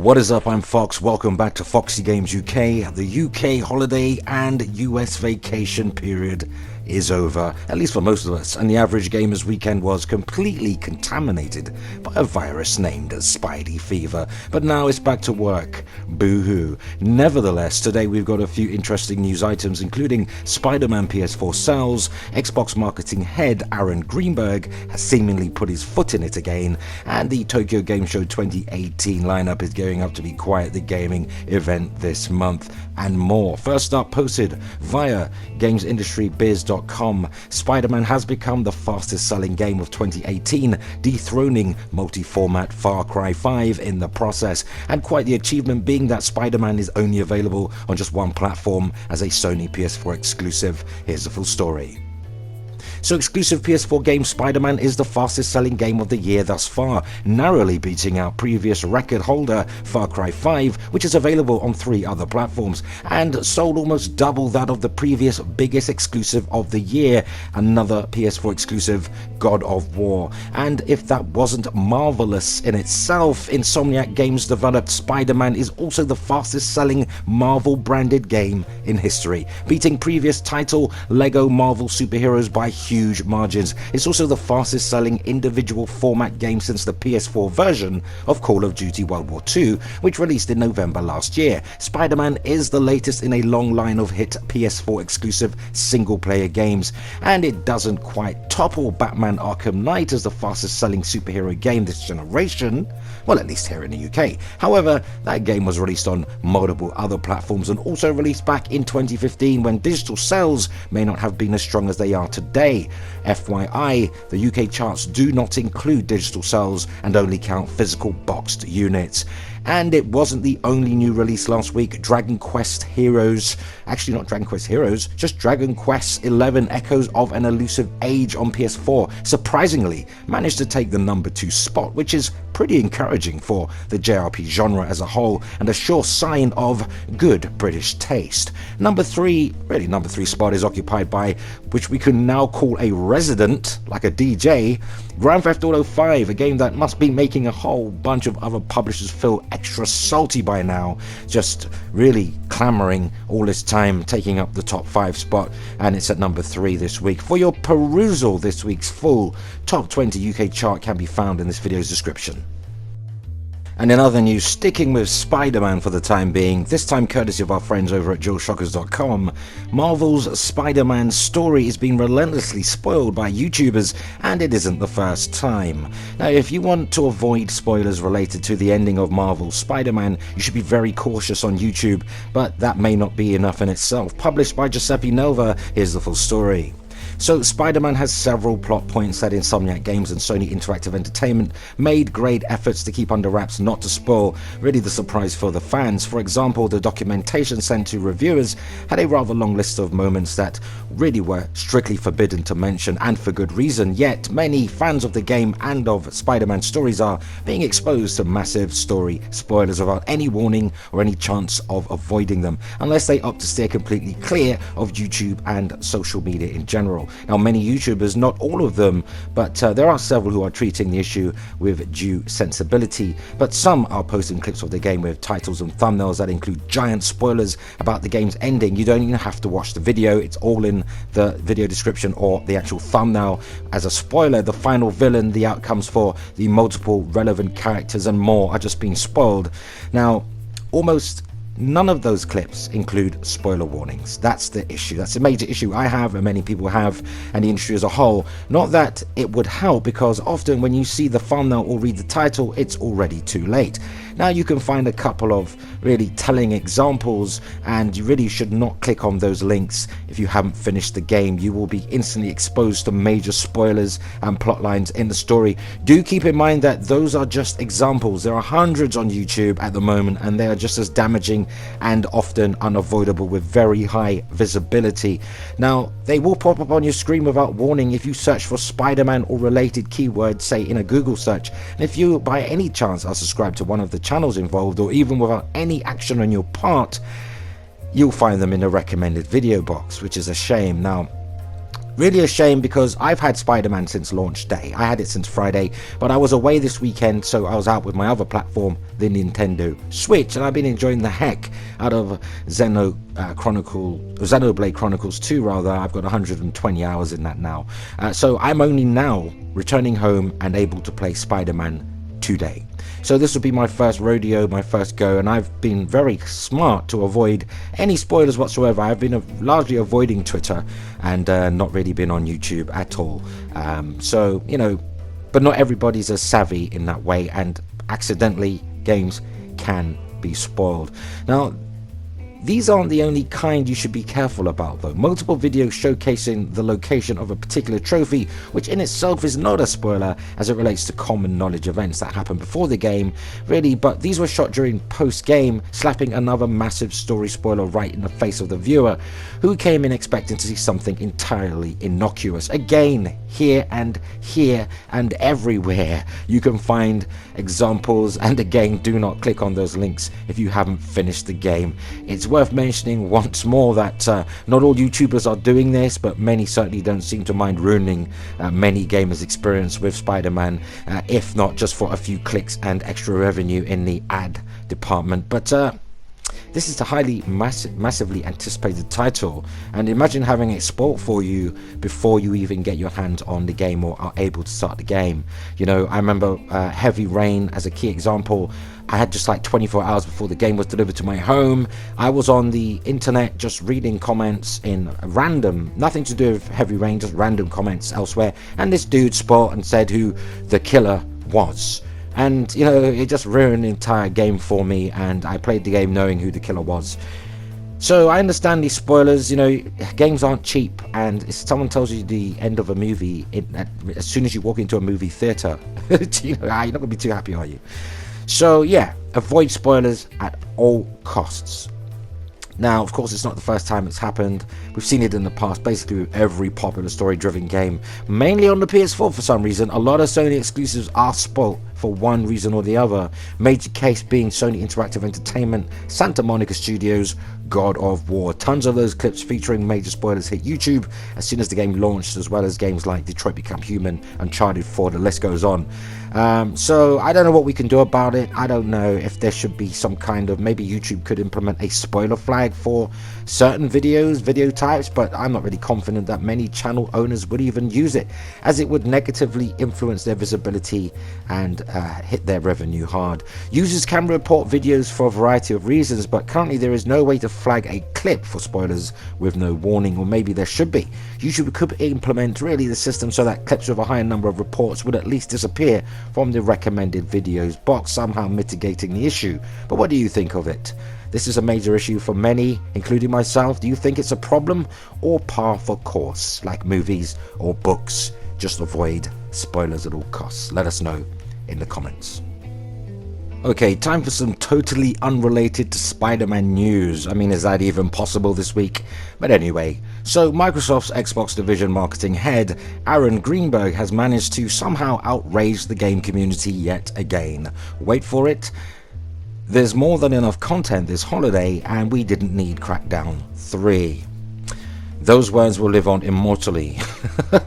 What is up? I'm Fox. Welcome back to Foxy Games UK. The UK holiday and US vacation period is over, at least for most of us, and the average gamer's weekend was completely contaminated by a virus named Spidey Fever. But now it's back to work. Boo-hoo. Nevertheless, today we've got a few interesting news items, including Spider-Man PS4 sales, Xbox marketing head Aaron Greenberg has seemingly put his foot in it again, and the Tokyo Game Show 2018 lineup is going up to be quite the gaming event this month, and more. First up, posted via GamesIndustryBiz.com, Spider-Man has become the fastest selling game of 2018, dethroning multi-format Far Cry 5 in the process, and quite the achievement being that Spider-Man is only available on just one platform as a Sony PS4 exclusive. Here's the full story. So exclusive PS4 game Spider-Man is the fastest selling game of the year thus far, narrowly beating out previous record holder Far Cry 5, which is available on 3 other platforms, and sold almost double that of the previous biggest exclusive of the year, another PS4 exclusive, God of War. And if that wasn't marvelous in itself, Insomniac Games developed Spider-Man is also the fastest selling Marvel branded game in history, beating previous title Lego Marvel Superheroes by huge margins. It's also the fastest selling individual format game since the PS4 version of Call of Duty World War II, which released in November last year. Spider-Man is the latest in a long line of hit PS4 exclusive single player games, and it doesn't quite topple Batman Arkham Knight as the fastest selling superhero game this generation, well, at least here in the UK. However, that game was released on multiple other platforms and also released back in 2015 when digital sales may not have been as strong as they are today. FYI, the UK charts do not include digital sales and only count physical boxed units. And it wasn't the only new release last week. Dragon Quest Heroes, actually not Dragon Quest Heroes, just Dragon Quest 11 Echoes of an Elusive Age on PS4 surprisingly managed to take the number 2 spot, which is pretty encouraging for the JRP genre as a whole and a sure sign of good British taste. Number 3 spot is occupied by, which we can now call a resident, like a DJ, Grand Theft Auto 5, a game that must be making a whole bunch of other publishers feel extra salty by now, just really clamoring all this time, taking up the top 5 spot, and it's at number 3 this week. For your perusal, this week's full top 20 UK chart can be found in this video's description. And in other news, sticking with Spider-Man for the time being, this time courtesy of our friends over at JoeShockers.com, Marvel's Spider-Man story is being relentlessly spoiled by YouTubers, and it isn't the first time. Now, if you want to avoid spoilers related to the ending of Marvel's Spider-Man, you should be very cautious on YouTube, but that may not be enough in itself. Published by Giuseppe Nova, here's the full story. So Spider-Man has several plot points that Insomniac Games and Sony Interactive Entertainment made great efforts to keep under wraps, not to spoil really the surprise for the fans. For example, the documentation sent to reviewers had a rather long list of moments that really were strictly forbidden to mention, and for good reason, yet many fans of the game and of Spider-Man stories are being exposed to massive story spoilers without any warning or any chance of avoiding them, unless they opt to steer completely clear of YouTube and social media in general. Now, many YouTubers, not all of them, but there are several who are treating the issue with due sensibility, but some are posting clips of the game with titles and thumbnails that include giant spoilers about the game's ending. You don't even have to watch the video, it's all in the video description or the actual thumbnail as a spoiler. The final villain, the outcomes for the multiple relevant characters and more are just being spoiled. Now, almost none of those clips include spoiler warnings. That's the issue. That's a major issue I have and many people have, and the industry as a whole. Not that it would help, because often when you see the thumbnail or read the title, it's already too late. Now, you can find a couple of really telling examples, and you really should not click on those links if you haven't finished the game. You will be instantly exposed to major spoilers and plot lines in the story. Do keep in mind that those are just examples. There are hundreds on YouTube at the moment, and they are just as damaging and often unavoidable with very high visibility. Now, they will pop up on your screen without warning if you search for Spider-Man or related keywords, say in a Google search. And if you by any chance are subscribed to one of the channels involved, or even without any action on your part, you'll find them in the recommended video box, which is a shame. Now, Really a shame, because I've had Spider-Man since launch day. I had it since Friday, but I was away this weekend, so I was out with my other platform, the Nintendo Switch, and I've been enjoying the heck out of Xenoblade Chronicles 2 rather. I've got 120 hours in that now. So I'm only now returning home and able to play Spider-Man today. So this will be my first rodeo, my first go, and I've been very smart to avoid any spoilers whatsoever. I've been largely avoiding Twitter and not really been on YouTube at all. So, you know, but not everybody's as savvy in that way, and accidentally games can be spoiled. Now, these aren't the only kind you should be careful about though. Multiple videos showcasing the location of a particular trophy, which in itself is not a spoiler as it relates to common knowledge events that happen before the game, really, but these were shot during post-game, slapping another massive story spoiler right in the face of the viewer, who came in expecting to see something entirely innocuous. Again, here and everywhere you can find examples, and again, do not click on those links if you haven't finished the game. It's worth mentioning once more that not all YouTubers are doing this, but many certainly don't seem to mind ruining many gamers' experience with Spider-Man, if not just for a few clicks and extra revenue in the ad department. But this is a highly massively anticipated title, and imagine having it spoilt for you before you even get your hands on the game or are able to start the game. You know, I remember Heavy Rain as a key example. I had just like 24 hours before the game was delivered to my home. I was on the internet just reading comments in random, nothing to do with Heavy Rain, just random comments elsewhere, and this dude spoiled and said who the killer was. And, you know, it just ruined the entire game for me, and I played the game knowing who the killer was. So I understand these spoilers. You know, games aren't cheap, and if someone tells you the end of a movie, as soon as you walk into a movie theater, you know, you're not going to be too happy, are you? So yeah, avoid spoilers at all costs. Now, of course, it's not the first time it's happened. We've seen it in the past, basically with every popular story-driven game, mainly on the PS4 for some reason. A lot of Sony exclusives are spoilt for one reason or the other. Major case being Sony Interactive Entertainment, Santa Monica Studios, God of War. Tons of those clips featuring major spoilers hit YouTube as soon as the game launched, as well as games like Detroit Become Human, Uncharted 4, the list goes on. So I don't know what we can do about it. I don't know if there should be some kind of, maybe YouTube could implement a spoiler flag for certain videos, video types, but I'm not really confident that many channel owners would even use it, as it would negatively influence their visibility and hit their revenue hard. Users can report videos for a variety of reasons, but currently there is no way to flag a clip for spoilers with no warning, or maybe there should be. YouTube could implement really the system so that clips with a higher number of reports would at least disappear from the recommended videos box, somehow mitigating the issue. But what do you think of it? This is a major issue for many, including myself. Do you think it's a problem or par for course, like movies or books? Just avoid spoilers at all costs. Let us know in the comments. Okay, time for some totally unrelated to Spider-Man news. I mean, is that even possible this week? But anyway, so Microsoft's Xbox division marketing head, Aaron Greenberg, has managed to somehow outrage the game community yet again. Wait for it. There's more than enough content this holiday, and we didn't need Crackdown 3. Those words will live on immortally.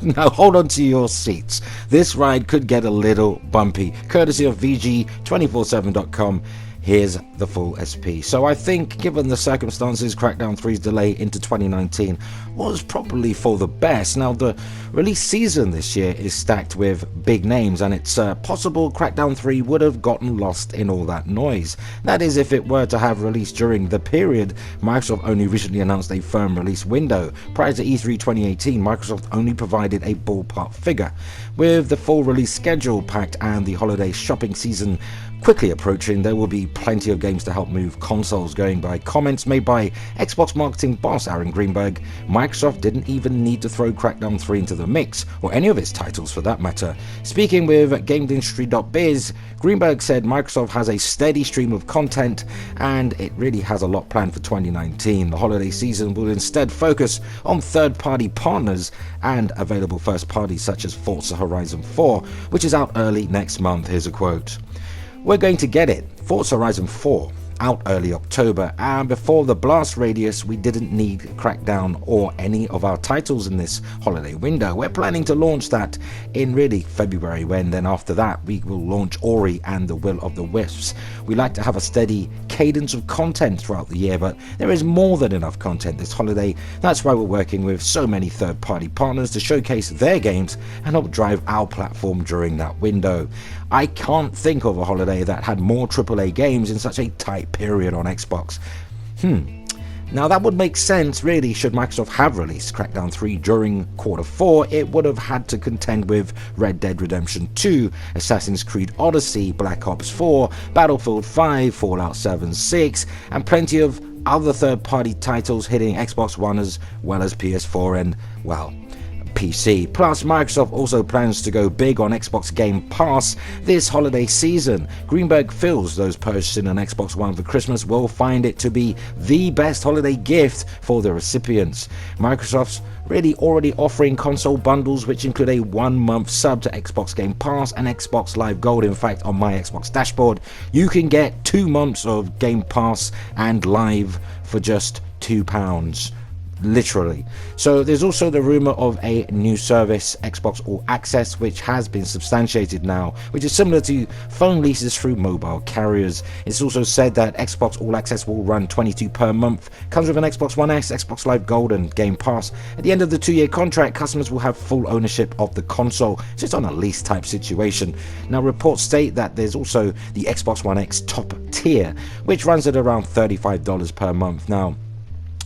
Now hold on to your seats. This ride could get a little bumpy, courtesy of VG247.com. Here's the full SP. So I think, given the circumstances, Crackdown 3's delay into 2019 was probably for the best. Now, the release season this year is stacked with big names, and it's possible Crackdown 3 would have gotten lost in all that noise. That is, if it were to have released during the period. Microsoft only recently announced a firm release window. Prior to E3 2018, Microsoft only provided a ballpark figure. With the full release schedule packed and the holiday shopping season quickly approaching, there will be plenty of games to help move consoles. Going by comments made by Xbox marketing boss Aaron Greenberg, Microsoft didn't even need to throw Crackdown 3 into the mix, or any of its titles for that matter. Speaking with GameIndustry.biz, Greenberg said Microsoft has a steady stream of content, and it really has a lot planned for 2019. The holiday season will instead focus on third-party partners and available first parties such as Forza Horizon 4, which is out early next month. Here's a quote. "We're going to get it. Forza Horizon 4. out early October, and before the blast radius we didn't need Crackdown or any of our titles in this holiday window. We're planning to launch that in really February, when then after that we will launch Ori and the Will of the Wisps. We like to have a steady cadence of content throughout the year, but there is more than enough content this holiday. That's why we're working with so many third-party partners to showcase their games and help drive our platform during that window. I can't think of a holiday that had more AAA games in such a tight period on Xbox. Now that would make sense really. Should Microsoft have released Crackdown 3 during Q4, it would have had to contend with Red Dead Redemption 2, Assassin's Creed Odyssey, Black Ops 4, Battlefield 5, Fallout 76, and plenty of other third-party titles hitting Xbox One as well as PS4 and, well, PC. Plus, Microsoft also plans to go big on Xbox Game Pass this holiday season. Greenberg feels those purchasing an Xbox One for Christmas will find it to be the best holiday gift for the recipients. Microsoft's really already offering console bundles which include a 1-month sub to Xbox Game Pass and Xbox Live Gold. In fact, on my Xbox dashboard you can get 2 months of Game Pass and Live for just £2. Literally. So there's also the rumor of a new service, Xbox All Access, which has been substantiated now, which is similar to phone leases through mobile carriers. It's also said that Xbox All Access will run $22 per month, comes with an Xbox One S, Xbox Live Gold and Game Pass. At the end of the 2-year contract, customers will have full ownership of the console, so it's on a lease type situation. Now reports state that there's also the Xbox One X top tier, which runs at around $35 per month. Now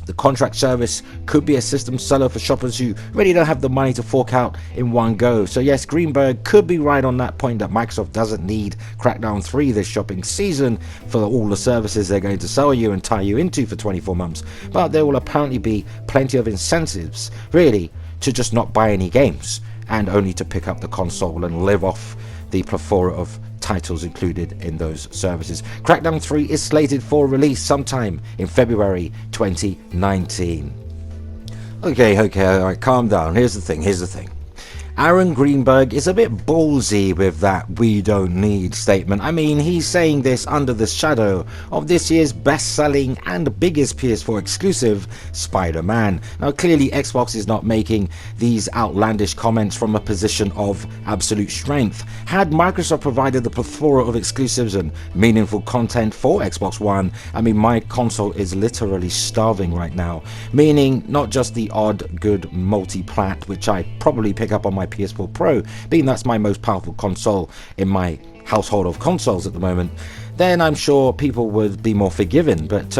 the contract service could be a system seller for shoppers who really don't have the money to fork out in one go. So yes, Greenberg could be right on that point that Microsoft doesn't need Crackdown 3 this shopping season for all the services they're going to sell you and tie you into for 24 months. But there will apparently be plenty of incentives really to just not buy any games and only to pick up the console and live off the plethora of titles included in those services. Crackdown 3 is slated for release sometime in February 2019. Okay, alright, calm down. Here's the thing. Aaron Greenberg is a bit ballsy with that "we don't need" statement. I mean, he's saying this under the shadow of this year's best-selling and biggest PS4 exclusive, Spider-Man. Now, clearly Xbox is not making these outlandish comments from a position of absolute strength. Had Microsoft provided the plethora of exclusives and meaningful content for Xbox One, I mean, my console is literally starving right now. Meaning, not just the odd good multi-plat, which I probably pick up on my PS4 Pro, being that's my most powerful console in my household of consoles at the moment, then I'm sure people would be more forgiving. But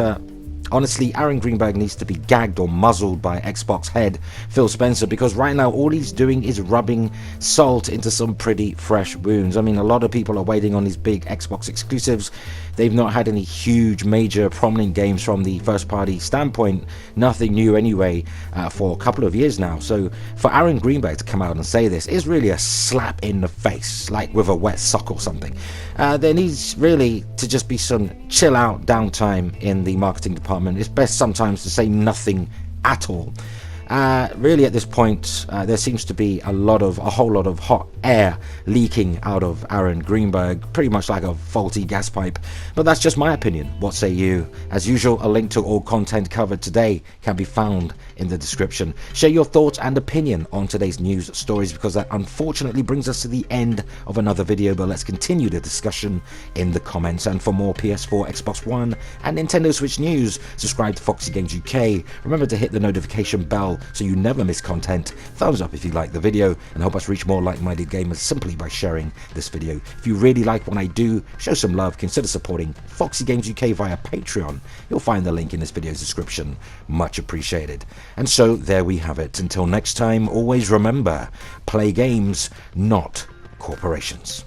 honestly, Aaron Greenberg needs to be gagged or muzzled by Xbox head Phil Spencer, because right now all he's doing is rubbing salt into some pretty fresh wounds. I mean, a lot of people are waiting on these big Xbox exclusives. They've not had any huge, major, prominent games from the first-party standpoint. Nothing new anyway for a couple of years now. So for Aaron Greenberg to come out and say this is really a slap in the face, like with a wet sock or something. There needs really to just be some chill-out downtime in the marketing department. It's best sometimes to say nothing at all. Really at this point there seems to be a whole lot of hot air leaking out of Aaron Greenberg, pretty much like a faulty gas pipe. But that's just my opinion. What say you? As usual, a link to all content covered today can be found in the description. Share your thoughts and opinion on today's news stories, because that unfortunately brings us to the end of another video, but let's continue the discussion in the comments. And for more PS4, Xbox One and Nintendo Switch news, subscribe to Foxy Games UK. Remember to hit the notification bell so you never miss content. Thumbs up if you like the video, and help us reach more like-minded gamers simply by sharing this video. If you really like what I do, show some love, consider supporting Foxy Games UK via Patreon. You'll find the link in this video's description. Much appreciated. And so there we have it. Until next time, always remember, play games, not corporations.